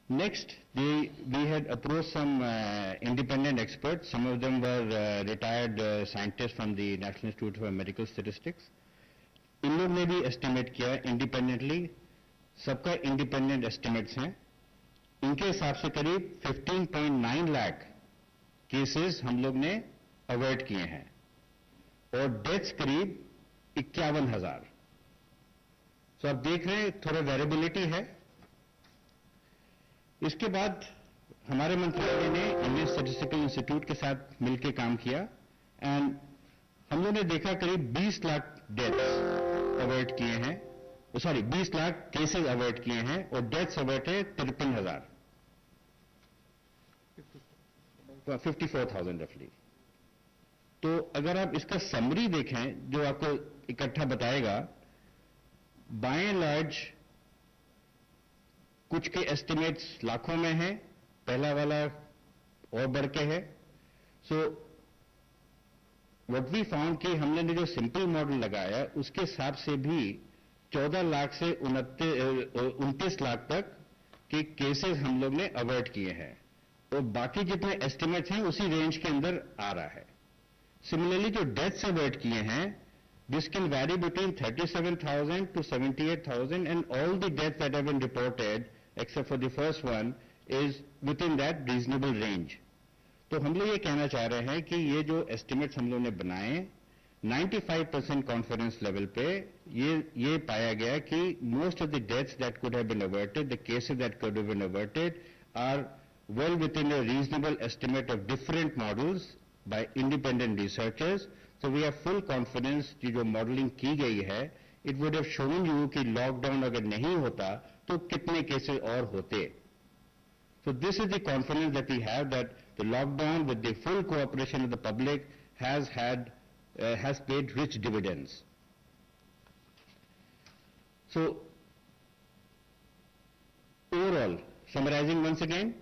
Next, we had approached some independent experts. Some of them were retired scientists from the National Institute for Medical Statistics. इन लोग ने भी estimate किया independently, सबका independent estimates हैं. इनके हिसाब से करीब 15.9 लाख केसेस हम लोग ने अवॉइड किए हैं और डेथ्स करीब 51,000. तो आप देख रहे हैं थोड़ा वेरिएबिलिटी है. इसके बाद हमारे मंत्रालय ने इंडियन स्टैटिस्टिकल इंस्टीट्यूट के साथ मिलकर काम किया एंड हम लोगों ने देखा करीब 20 लाख डेथ्स अवॉइड किए हैं, 20 लाख केसेस अवॉइड किए हैं और डेथ्स अवॉइड है 53,000, 54,000 रफली. तो अगर आप इसका समरी देखें जो आपको इकट्ठा बताएगा, बाय एंड लार्ज कुछ के एस्टिमेट्स लाखों में हैं, पहला वाला और बढ़ के है. सो व्हाट वी फाउंड कि हमने जो सिंपल मॉडल लगाया उसके हिसाब से भी 14 लाख से 29 लाख तक के केसेस हम लोग ने अवॉइड किए हैं और बाकी जितने एस्टिमेट्स हैं उसी रेंज के अंदर आ रहा है. सिमिलरली जो डेथ्स अवॉइड किए हैं, this can vary between 37,000 to 78,000 and all the deaths that have been reported except for the first one is within that reasonable range. तो हम लोग ये कहना चाह रहे हैं कि ये जो एस्टिमेट्स हम लोग ने बनाए 95% कॉन्फिडेंस लेवल पे ये पाया गया कि most of the deaths that could have been averted, the cases that could have been averted are well within a reasonable estimate of different models by independent researchers. So we have full confidence कि जो modelling की गई है, it would have shown you कि lockdown अगर नहीं होता तो कितने केसेस और होते. So this is the confidence that we have that the lockdown with the full cooperation of the public has paid rich dividends. So overall, summarizing once again,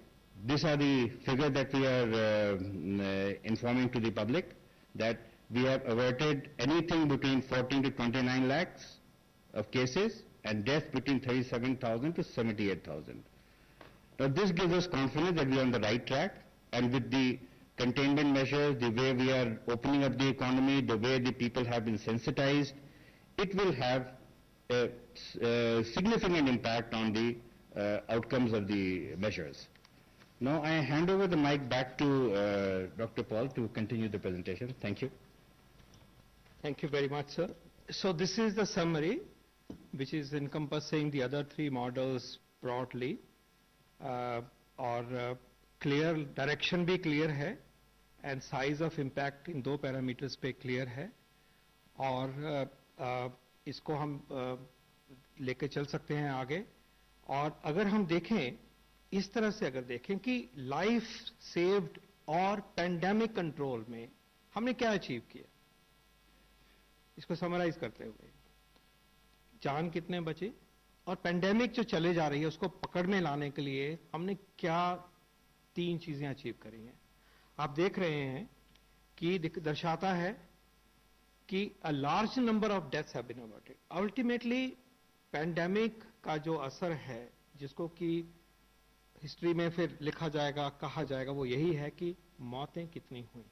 these are the figures that we are informing to the public that we have averted anything between 14 to 29 lakhs of cases and deaths between 37,000 to 78,000. Now this gives us confidence that we are on the right track, and with the containment measures, the way we are opening up the economy, the way the people have been sensitized, it will have a significant impact on the outcomes of the measures. Now I hand over the mic back to Dr. Paul to continue the presentation. Thank you. Thank you very much, sir. So this is the summary, which is encompassing the other three models broadly. और clear direction भी clear है and size of impact इन दो parameters पे clear है और इसको हम लेके चल सकते हैं आगे. और अगर हम देखें इस तरह से, अगर देखें कि लाइफ सेव्ड और पेंडेमिक कंट्रोल में हमने क्या अचीव किया, इसको समराइज करते हुए जान कितने बचे और पेंडेमिक जो चले जा रही है उसको पकड़ में लाने के लिए हमने क्या तीन चीजें अचीव करी हैं. आप देख रहे हैं कि दर्शाता है कि a large number of deaths have been averted. Ultimately pandemic का जो असर है, जिसको कि हिस्ट्री में फिर लिखा जाएगा, कहा जाएगा, वो यही है कि मौतें कितनी हुई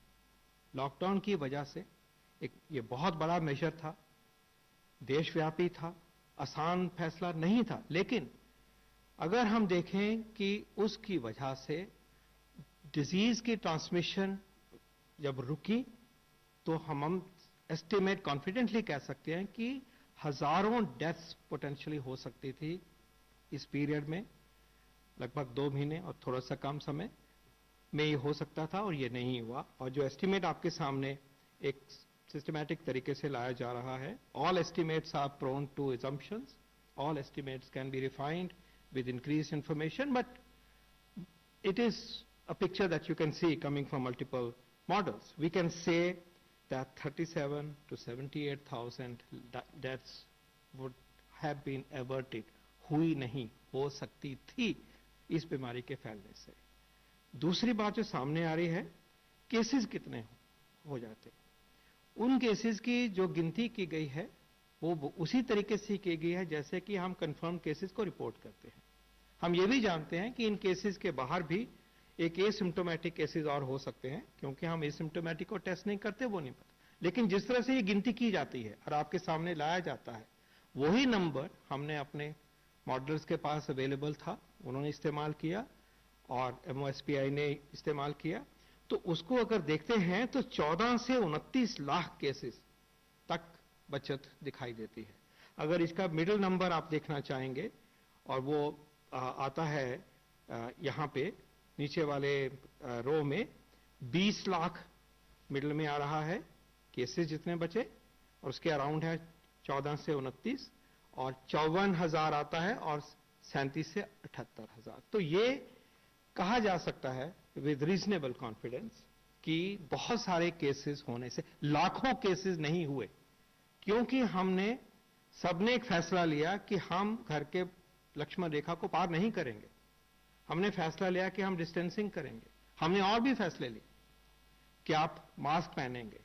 लॉकडाउन की वजह से. ये बहुत बड़ा मेजर था, देशव्यापी था, आसान फैसला नहीं था, लेकिन अगर हम देखें कि उसकी वजह से डिजीज की ट्रांसमिशन जब रुकी तो हम एस्टिमेट कॉन्फिडेंटली कह सकते हैं कि हजारों डेथ्स पोटेंशियली हो सकती थी इस पीरियड में. लगभग 2 महीने और थोड़ा सा कम समय में ये हो सकता था और ये नहीं हुआ. और जो एस्टिमेट आपके सामने एक सिस्टमैटिक तरीके से लाया जा रहा है, all estimates are prone to assumptions, all estimates can be refined with increased information, but it is a picture that you can see coming from multiple models. We can say that 37 to 78,000 deaths would have been averted. हुई नहीं, हो सकती थी इस बीमारी के फैलने से. दूसरी बात जो सामने आ रही है, केसेस कितने हो जाते. उन केसेस की जो गिनती की गई है वो उसी तरीके से की गई है जैसे कि हम कंफर्म केसेस को रिपोर्ट करते हैं. हम ये भी जानते हैं कि इन केसेस के बाहर भी एक एसिम्टोमेटिक केसेस और हो सकते हैं, क्योंकि हम एसिम्टोमेटिक को टेस्ट नहीं करते, वो नहीं पता। लेकिन जिस तरह से ये गिनती की जाती है और आपके सामने लाया जाता है, वही नंबर हमने अपने मॉडल्स के पास अवेलेबल था, उन्होंने इस्तेमाल किया और MOSPI ने इस्तेमाल किया। तो उसको अगर देखते हैं तो 14 से 29 लाख केसेस तक बचत दिखाई देती है। अगर इसका मिडिल नंबर आप देखना चाहेंगे, और वो आता है यहाँ पे नीचे वाले रो में 20 लाख मिडिल में आ रहा है केसेस जितने बचे, और उसके अराउंड है 14 से 29, और 54,000 आता है, और 37 से 78,000। तो ये कहा जा सकता है विद रीजनेबल कॉन्फिडेंस कि बहुत सारे केसेस होने से, लाखों केसेस नहीं हुए, क्योंकि हमने सबने एक फैसला लिया कि हम घर के लक्ष्मण रेखा को पार नहीं करेंगे। हमने फैसला लिया कि हम डिस्टेंसिंग करेंगे। हमने और भी फैसले लिए कि आप मास्क पहनेंगे।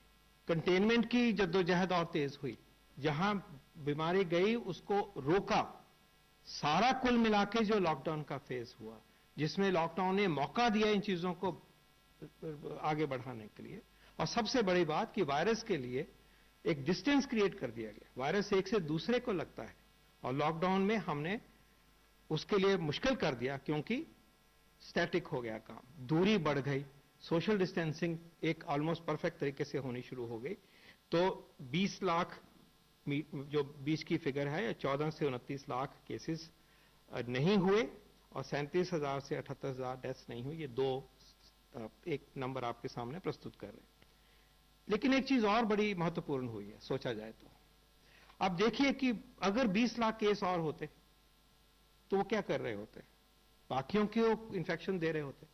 कंटेनमेंट की जद्दोजहद और तेज हुई, जहां बीमारी गई उसको रोका। सारा कुल मिला के जो लॉकडाउन का फेज हुआ, जिसमें लॉकडाउन ने मौका दिया इन चीजों को आगे बढ़ाने के लिए, और सबसे बड़ी बात कि वायरस के लिए एक डिस्टेंस क्रिएट कर दिया गया। वायरस एक से दूसरे को लगता है, और लॉकडाउन में हमने उसके लिए मुश्किल कर दिया, क्योंकि स्टैटिक हो गया काम, दूरी बढ़ गई, सोशल डिस्टेंसिंग एक ऑलमोस्ट परफेक्ट तरीके से होनी शुरू हो गई। तो 20 लाख जो 20 की फिगर है, 14 से 29 लाख केसेस नहीं हुए, और 37,000 से 78,000 डेथ्स नहीं हुई। ये दो एक नंबर आपके सामने प्रस्तुत कर रहे हैं। लेकिन एक चीज और बड़ी महत्वपूर्ण हुई है, सोचा जाए तो। अब देखिए कि अगर 20 लाख केस और होते तो वो क्या कर रहे होते? बाकियों को इन्फेक्शन दे रहे होते।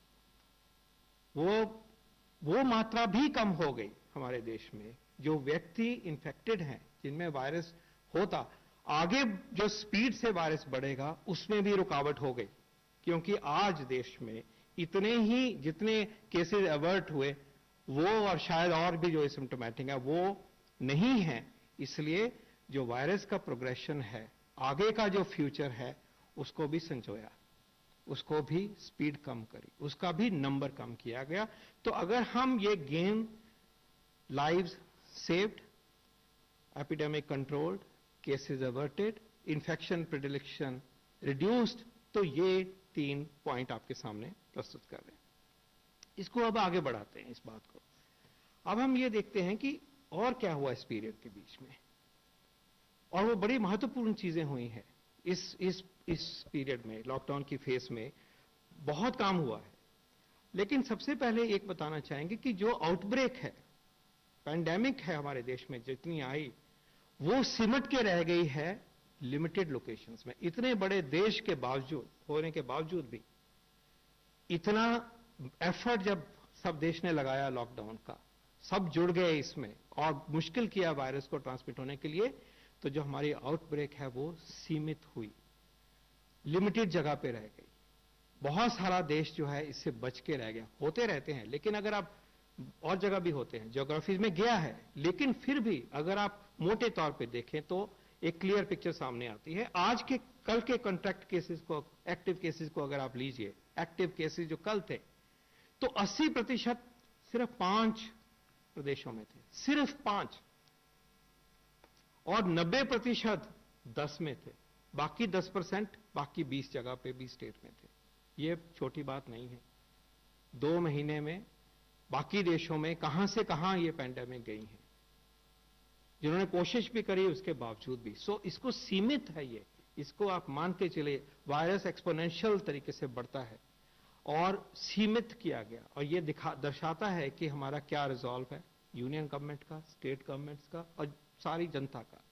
वो मात्रा भी कम हो गई हमारे देश में। जो व्यक्ति इन्फेक्टेड हैं, जिनमें वायरस होता, आगे जो स्पीड से वायरस बढ़ेगा उसमें भी रुकावट हो गई, क्योंकि आज देश में इतने ही जितने केसेस अवर्ट हुए, वो और शायद और भी जो एसिम्प्टोमेटिक है वो नहीं है। इसलिए जो वायरस का प्रोग्रेशन है, आगे का जो फ्यूचर है, उसको भी संजोया, उसको भी स्पीड कम करी, उसका भी नंबर कम किया गया। तो अगर हम ये gain lives saved, epidemic controlled, cases averted, infection predilection reduced, तो ये 3 पॉइंट आपके सामने प्रस्तुत कर रहे हैं। इसको अब आगे बढ़ाते हैं इस बात को। अब हम ये देखते हैं कि और क्या हुआ इस पीरियड के बीच में, और वो बड़ी महत्वपूर्ण चीजें हुई हैं इस पीरियड में। लॉकडाउन की फेज में बहुत काम हुआ है। लेकिन सबसे पहले एक बताना चाहेंगे कि जो आउटब्रेक है, पैंडेमिक है हमारे देश में जितनी आई, वो सिमट के रह गई है लिमिटेड लोकेशंस में। इतने बड़े देश के बावजूद, होने के बावजूद भी, इतना एफर्ट जब सब देश ने लगाया लॉकडाउन का, सब जुड़ गए इसमें और मुश्किल किया वायरस को ट्रांसमिट होने के लिए, तो जो हमारी आउटब्रेक है वो सीमित हुई, लिमिटेड जगह पे रह गई। बहुत सारा देश जो है इससे बच के रह गया। होते रहते हैं, लेकिन अगर आप और जगह भी होते हैं, ज्योग्राफीज में गया है, लेकिन फिर भी अगर आप मोटे तौर पे देखें तो एक क्लियर पिक्चर सामने आती है। आज के कल के कॉन्ट्रैक्ट केसेस को, एक्टिव केसेस को अगर आप लीजिए, एक्टिव केसेस जो कल थे, तो 80% सिर्फ 5 प्रदेशों में थे, सिर्फ 5, और 90% 10 में थे, बाकी 10% बाकी 20 जगह पे 20 स्टेट में थे। ये छोटी बात नहीं है। 2 महीने में बाकी देशों में कहां से कहां ये पैंडेमिक गई है, जिन्होंने कोशिश भी करी उसके बावजूद भी। सो इसको सीमित है ये, इसको आप मान के चले, वायरस एक्सपोनेंशियल तरीके से बढ़ता है और सीमित किया गया। और ये दर्शाता है कि हमारा क्या रिजॉल्व है, यूनियन गवर्नमेंट का, स्टेट गवर्नमेंट्स का और सारी जनता का।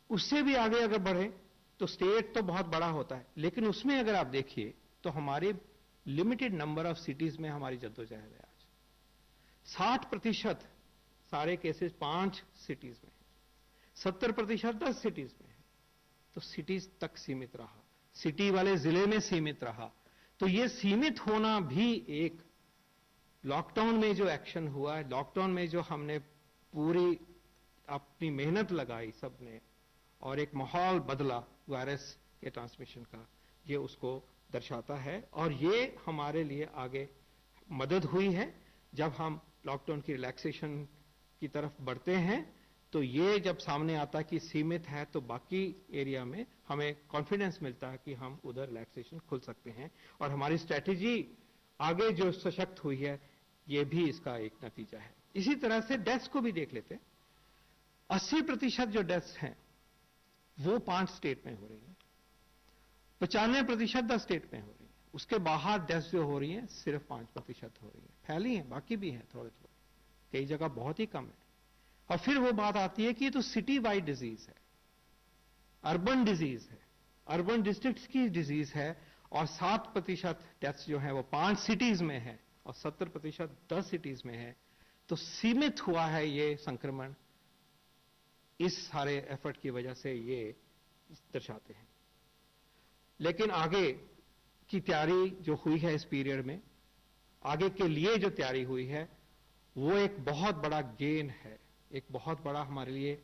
उससे भी आगे अगर बढ़े तो स्टेट तो बहुत बड़ा होता है, लेकिन उसमें अगर आप देखिए तो हमारे लिमिटेड नंबर ऑफ सिटीज में हमारी जद्दोजहद है। आज 60% सारे केसेस 5 सिटीज में, 70% 10 सिटीज में है। तो सिटीज तक सीमित रहा, सिटी वाले जिले में सीमित रहा। तो ये सीमित होना भी एक लॉकडाउन में जो एक्शन हुआ है, लॉकडाउन में जो हमने पूरी अपनी मेहनत लगाई सबने, और एक माहौल बदला वायरस के ट्रांसमिशन का, ये उसको दर्शाता है, और ये हमारे लिए आगे मदद हुई है। जब हम लॉकडाउन की रिलैक्सेशन की तरफ बढ़ते हैं तो ये जब सामने आता कि सीमित है, तो बाकी एरिया में हमें कॉन्फिडेंस मिलता है कि हम उधर रिलैक्सेशन खुल सकते हैं, और हमारी स्ट्रैटेजी आगे जो सशक्त हुई है, ये भी इसका एक नतीजा है। इसी तरह से डेथ्स को भी देख लेते हैं। 80% जो डेथ्स हैं वो 5 स्टेट में हो रही है, 95% 10 स्टेट में हो रही है। उसके बाहर डेथ्स जो हो रही हैं सिर्फ 5% हो रही है। फैली हैं, बाकी भी हैं थोड़े थोड़े, कई जगह बहुत ही कम है। और फिर वो बात आती है कि ये तो सिटी वाइड डिजीज है, अर्बन डिजीज है, अर्बन डिस्ट्रिक्ट्स की डिजीज है, और 7% डेथ्स जो है वो 5 सिटीज में है और 70% 10 सिटीज में है। तो सीमित हुआ है ये संक्रमण, इस सारे एफर्ट की वजह से ये दर्शाते हैं। लेकिन आगे की तैयारी जो हुई है इस पीरियड में, आगे के लिए जो तैयारी हुई है, वो एक बहुत बड़ा गेन है, एक बहुत बड़ा हमारे लिए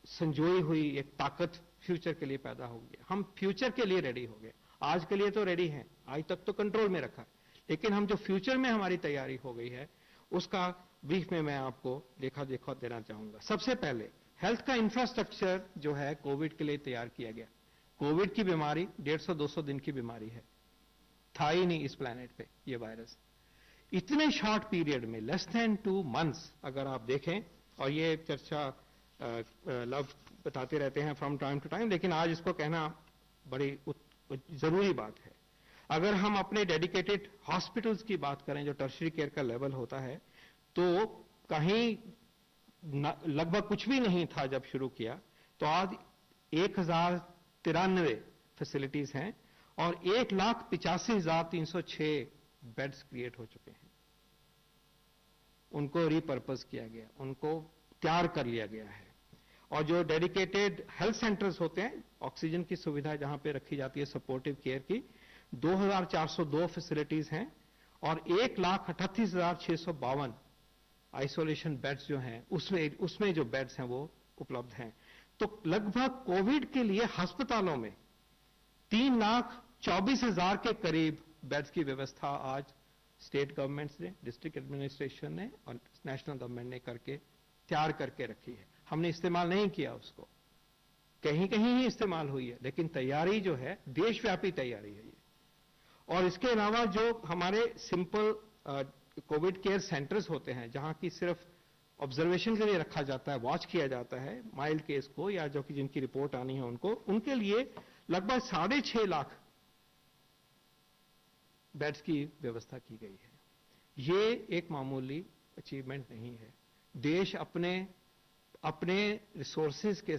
संजोई हुई एक ताकत फ्यूचर के लिए पैदा हो गई। हम फ्यूचर के लिए रेडी हो गए। आज के लिए तो रेडी हैं, आज तक तो कंट्रोल में रखा है, लेकिन हम जो फ्यूचर में हमारी तैयारी हो गई है उसका ब्रीफ में मैं आपको लेखा जोखा देना चाहूंगा। सबसे पहले हेल्थ का इंफ्रास्ट्रक्चर जो है कोविड के लिए तैयार किया गया। कोविड की बीमारी 150-200 दिन की बीमारी है, था ही नहीं इस प्लेनेट पे ये वायरस। इतने शॉर्ट पीरियड में, लेस देन 2 मंथ्स अगर आप देखें, और ये चर्चा लव बताते रहते हैं फ्रॉम टाइम टू टाइम, लेकिन आज इसको कहना बड़ी जरूरी बात है। अगर हम अपने डेडिकेटेड हॉस्पिटल्स की बात करें, जो टर्शरी केयर का लेवल होता है, तो कहीं लगभग कुछ भी नहीं था जब शुरू किया, तो आज 1093 फैसिलिटीज हैं और 1,85,306 बेड्स क्रिएट हो चुके हैं। उनको रिपर्पस किया गया, उनको तैयार कर लिया गया है। और जो डेडिकेटेड हेल्थ सेंटर्स होते हैं, ऑक्सीजन की सुविधा जहां पे रखी जाती है सपोर्टिव केयर की, 2,402 फैसिलिटीज हैं और 1,38,652 आइसोलेशन बेड्स जो हैं उसमें जो बेड्स हैं वो उपलब्ध हैं। तो लगभग कोविड के लिए अस्पतालों में 3,24,000 के करीब बेड्स की व्यवस्था आज स्टेट गवर्नमेंट्स ने, डिस्ट्रिक्ट एडमिनिस्ट्रेशन ने और नेशनल गवर्नमेंट ने करके तैयार करके रखी है। हमने इस्तेमाल नहीं किया उसको, कहीं कहीं ही इस्तेमाल हुई है, लेकिन तैयारी जो है देशव्यापी तैयारी है ये। और इसके अलावा जो हमारे सिंपल कोविड केयर सेंटर्स होते हैं, जहां की सिर्फ ऑब्जर्वेशन के लिए रखा जाता है, वॉच किया जाता है माइल्ड केस को, या जो कि जिनकी रिपोर्ट आनी है उनको, उनके लिए लगभग 6.5 लाख बेड्स की व्यवस्था की गई है। ये एक मामूली अचीवमेंट नहीं है। देश अपने रिसोर्सेज के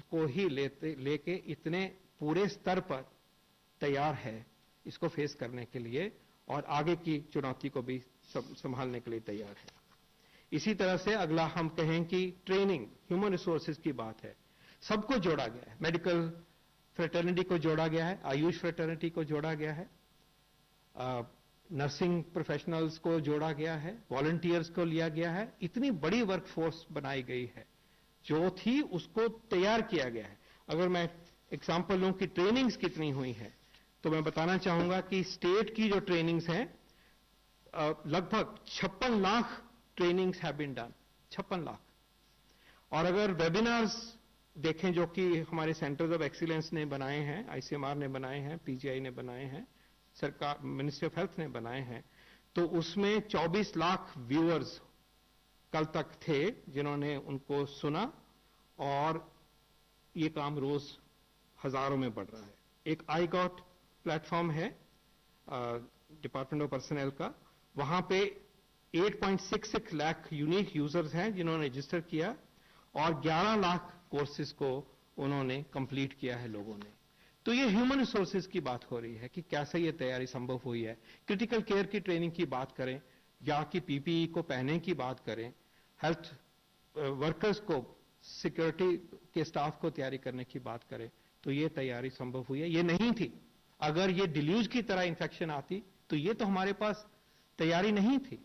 को ही लेके इतने पूरे स्तर पर तैयार है इसको फेस करने के लिए, और आगे की चुनौती को भी संभालने के लिए तैयार है। इसी तरह से अगला हम कहें कि ट्रेनिंग, ह्यूमन रिसोर्सेज की बात है। सबको जोड़ा गया है, मेडिकल फ्रेटर्निटी को जोड़ा गया है, आयुष फ्रेटर्निटी को जोड़ा गया है, नर्सिंग प्रोफेशनल्स को जोड़ा गया है, वॉलंटियर्स को लिया गया है। इतनी बड़ी वर्कफोर्स बनाई गई है, जो थी उसको तैयार किया गया है। अगर मैं एग्जांपल लूं कि ट्रेनिंग्स कितनी हुई है, तो मैं बताना चाहूंगा कि स्टेट की जो ट्रेनिंग्स हैं, लगभग 56 lakh trainings have been done, 56 lakh. और अगर वेबिनार्स देखें जो कि हमारे सेंटर्स ऑफ एक्सीलेंस ने बनाए हैं, आईसीएमआर ने बनाए हैं, पीजीआई ने बनाए हैं, सरकार मिनिस्ट्री ऑफ हेल्थ ने बनाए हैं, तो उसमें 24 लाख व्यूअर्स कल तक थे जिन्होंने उनको सुना, और ये काम रोज हजारों में बढ़ रहा है। एक आई गॉट प्लेटफॉर्म है डिपार्टमेंट ऑफ पर्सनल का, वहां पे 8.66 लाख यूनिक यूजर्स हैं जिन्होंने रजिस्टर किया, और 11 लाख कोर्सेज को उन्होंने कंप्लीट किया है लोगों ने। तो ये ह्यूमन रिसोर्सेज की बात हो रही है कि कैसे ये तैयारी संभव हुई है। क्रिटिकल केयर की ट्रेनिंग की बात करें, या कि पीपीई को पहनने की बात करें, हेल्थ वर्कर्स को, सिक्योरिटी के स्टाफ को तैयारी करने की बात करें, तो ये तैयारी संभव हुई है। ये नहीं थी, अगर ये डिल्यूज की तरह इन्फेक्शन आती तो ये तो हमारे पास तैयारी नहीं थी।